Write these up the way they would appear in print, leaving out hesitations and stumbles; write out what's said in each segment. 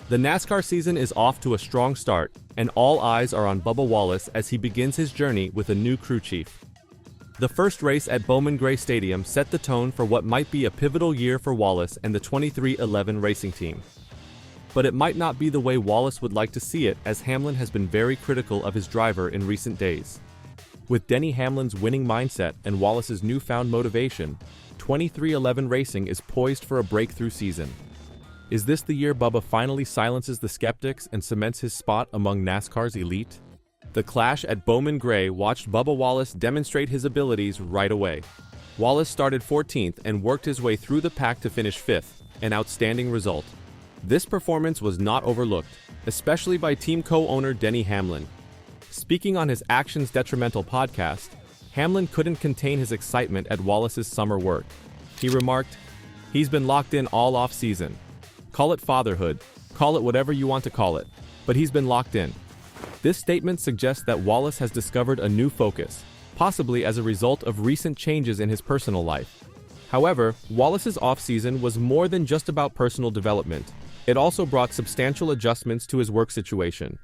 The NASCAR season is off to a strong start, and all eyes are on Bubba Wallace as he begins his journey with a new crew chief. The first race at Bowman Gray Stadium set the tone for what might be a pivotal year for Wallace and the 2311 racing team. But it might not be the way Wallace would like to see it, as Hamlin has been very critical of his driver in recent days. With Denny Hamlin's winning mindset and Wallace's newfound motivation, 2311 racing is poised for a breakthrough season. Is this the year Bubba finally silences the skeptics and cements his spot among NASCAR's elite? The clash at Bowman Gray watched Bubba Wallace demonstrate his abilities right away. Wallace started 14th and worked his way through the pack to finish 5th, an outstanding result. This performance was not overlooked, especially by team co-owner Denny Hamlin. Speaking on his Actions Detrimental podcast, Hamlin couldn't contain his excitement at Wallace's summer work. He remarked, "He's been locked in all off-season. Call it fatherhood, call it whatever you want to call it, but he's been locked in." This statement suggests that Wallace has discovered a new focus, possibly as a result of recent changes in his personal life. However, Wallace's off-season was more than just about personal development. It also brought substantial adjustments to his work situation.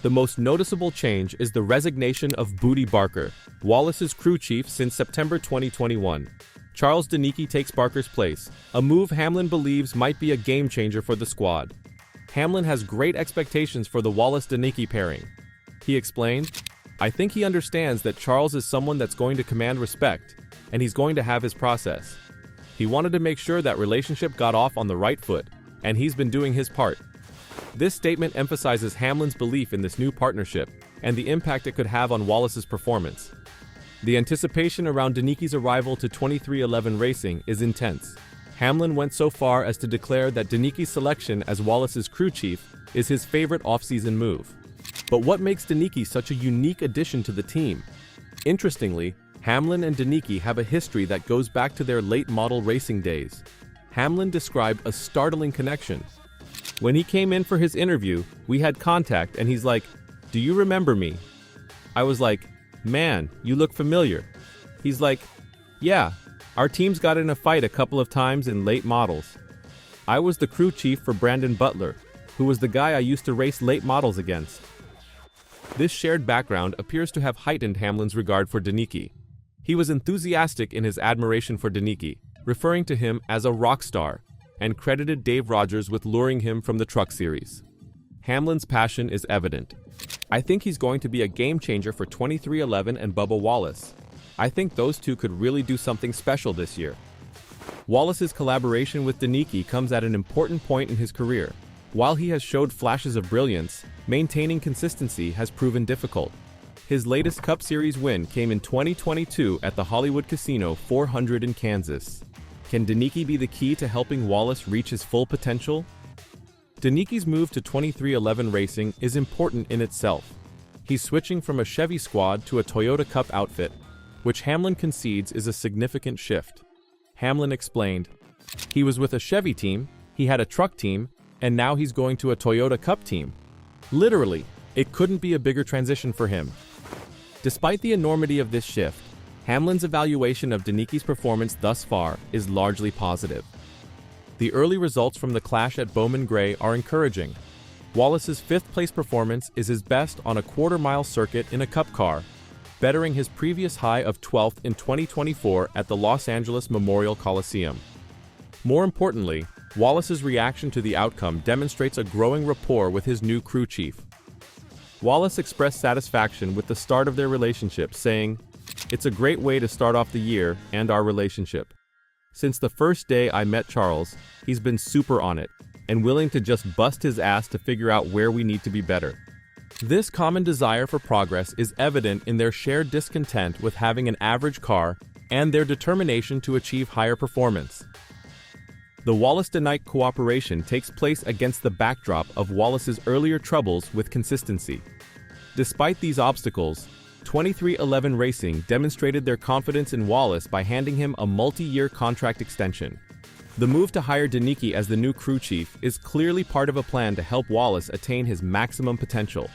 The most noticeable change is the resignation of Booty Barker, Wallace's crew chief since September 2021. Charles Deni takes Barker's place, a move Hamlin believes might be a game-changer for the squad. Hamlin has great expectations for the Wallace-Deni pairing. He explained, "I think he understands that Charles is someone that's going to command respect, and he's going to have his process. He wanted to make sure that relationship got off on the right foot, and he's been doing his part." This statement emphasizes Hamlin's belief in this new partnership and the impact it could have on Wallace's performance. The anticipation around Deni's arrival to 2311 racing is intense. Hamlin went so far as to declare that Deni's selection as Wallace's crew chief is his favorite off-season move. But what makes Deni such a unique addition to the team? Interestingly, Hamlin and Deni have a history that goes back to their late model racing days. Hamlin described a startling connection. "When he came in for his interview, we had contact and he's like, 'Do you remember me?' I was like, 'Man, you look familiar.' He's like, 'Yeah, our teams got in a fight a couple of times in late models. I was the crew chief for Brandon Butler, who was the guy I used to race late models against.'" This shared background appears to have heightened Hamlin's regard for Deni. He was enthusiastic in his admiration for Deni, referring to him as a rock star, and credited Dave Rogers with luring him from the Truck Series. Hamlin's passion is evident. "I think he's going to be a game changer for 2311 and Bubba Wallace. I think those two could really do something special this year." Wallace's collaboration with Deni comes at an important point in his career. While he has showed flashes of brilliance, maintaining consistency has proven difficult. His latest Cup Series win came in 2022 at the Hollywood Casino 400 in Kansas. Can Deni be the key to helping Wallace reach his full potential? Deni's move to 2311 racing is important in itself. He's switching from a Chevy squad to a Toyota Cup outfit, which Hamlin concedes is a significant shift. Hamlin explained, "He was with a Chevy team, he had a truck team, and now he's going to a Toyota Cup team. Literally, it couldn't be a bigger transition for him." Despite the enormity of this shift, Hamlin's evaluation of Deni's performance thus far is largely positive. The early results from the clash at Bowman Gray are encouraging. Wallace's 5th-place performance is his best on a quarter-mile circuit in a Cup car, bettering his previous high of 12th in 2024 at the Los Angeles Memorial Coliseum. More importantly, Wallace's reaction to the outcome demonstrates a growing rapport with his new crew chief. Wallace expressed satisfaction with the start of their relationship, saying, "It's a great way to start off the year and our relationship. Since the first day I met Charles, he's been super on it and willing to just bust his ass to figure out where we need to be better." This common desire for progress is evident in their shared discontent with having an average car and their determination to achieve higher performance. The Wallace-Deni cooperation takes place against the backdrop of Wallace's earlier troubles with consistency. Despite these obstacles, 2311 Racing demonstrated their confidence in Wallace by handing him a multi-year contract extension. The move to hire Deni as the new crew chief is clearly part of a plan to help Wallace attain his maximum potential.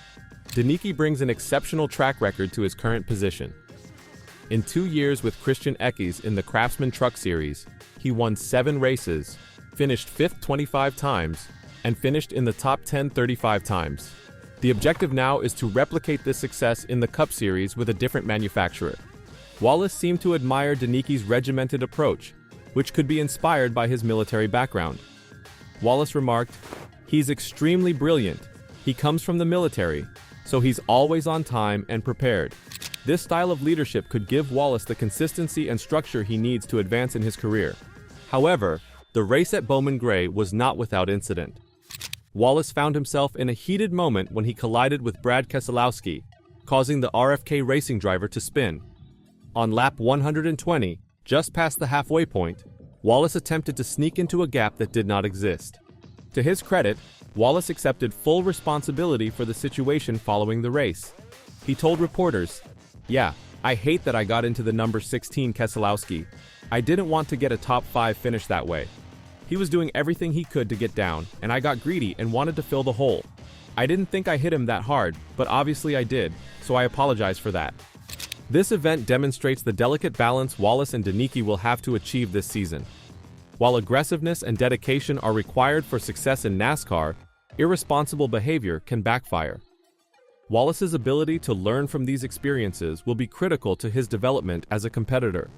Deni brings an exceptional track record to his current position. In 2 years with Christian Eckes in the Craftsman Truck Series, he won 7 races, finished 5th 25 times, and finished in the top 10 35 times. The objective now is to replicate this success in the Cup Series with a different manufacturer. Wallace seemed to admire Deni's regimented approach, which could be inspired by his military background. Wallace remarked, "He's extremely brilliant. He comes from the military, so he's always on time and prepared." This style of leadership could give Wallace the consistency and structure he needs to advance in his career. However, the race at Bowman Gray was not without incident. Wallace found himself in a heated moment when he collided with Brad Keselowski, causing the RFK Racing driver to spin. On lap 120, just past the halfway point, Wallace attempted to sneak into a gap that did not exist. To his credit, Wallace accepted full responsibility for the situation following the race. He told reporters, "Yeah, I hate that I got into the number 16 Keselowski. I didn't want to get a top 5 finish that way. He was doing everything he could to get down, and I got greedy and wanted to fill the hole. I didn't think I hit him that hard, but obviously I did, so I apologize for that." This event demonstrates the delicate balance Wallace and Deni will have to achieve this season. While aggressiveness and dedication are required for success in NASCAR, irresponsible behavior can backfire. Wallace's ability to learn from these experiences will be critical to his development as a competitor.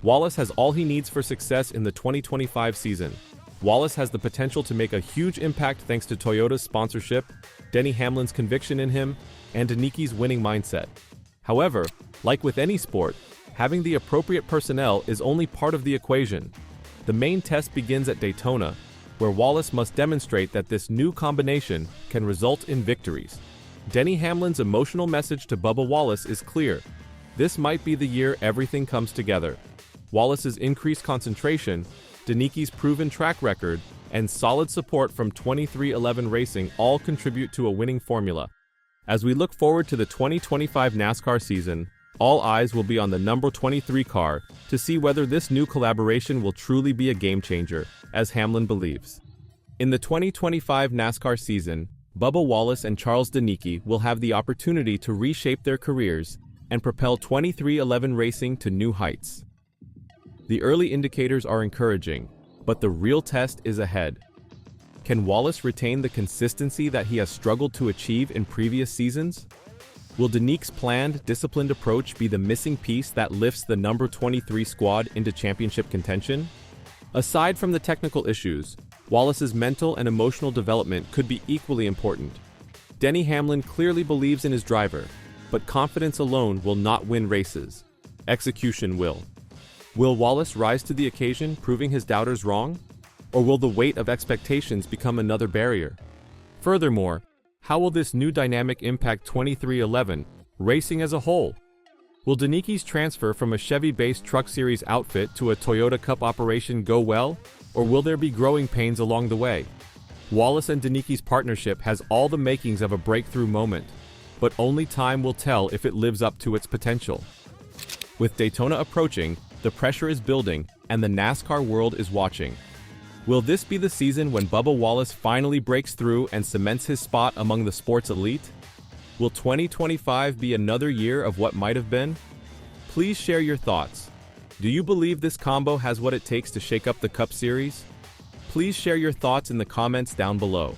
Wallace has all he needs for success in the 2025 season. Wallace has the potential to make a huge impact thanks to Toyota's sponsorship, Denny Hamlin's conviction in him, and Deni's winning mindset. However, like with any sport, having the appropriate personnel is only part of the equation. The main test begins at Daytona, where Wallace must demonstrate that this new combination can result in victories. Denny Hamlin's emotional message to Bubba Wallace is clear. This might be the year everything comes together. Wallace's increased concentration, Deni's proven track record, and solid support from 23XI Racing all contribute to a winning formula. As we look forward to the 2025 NASCAR season, all eyes will be on the number 23 car to see whether this new collaboration will truly be a game-changer, as Hamlin believes. In the 2025 NASCAR season, Bubba Wallace and Charles Deni will have the opportunity to reshape their careers and propel 23XI Racing to new heights. The early indicators are encouraging, but the real test is ahead. Can Wallace retain the consistency that he has struggled to achieve in previous seasons? Will Deni's planned, disciplined approach be the missing piece that lifts the number 23 squad into championship contention? Aside from the technical issues, Wallace's mental and emotional development could be equally important. Denny Hamlin clearly believes in his driver, but confidence alone will not win races. Execution will. Will Wallace rise to the occasion, proving his doubters wrong? Or will the weight of expectations become another barrier? Furthermore, how will this new dynamic impact 23XI Racing as a whole? Will Deni's transfer from a Chevy-based Truck Series outfit to a Toyota Cup operation go well, or will there be growing pains along the way? Wallace and Deni's partnership has all the makings of a breakthrough moment, but only time will tell if it lives up to its potential. With Daytona approaching, the pressure is building, and the NASCAR world is watching. Will this be the season when Bubba Wallace finally breaks through and cements his spot among the sport's elite? Will 2025 be another year of what might have been? Please share your thoughts. Do you believe this combo has what it takes to shake up the Cup Series? Please share your thoughts in the comments down below.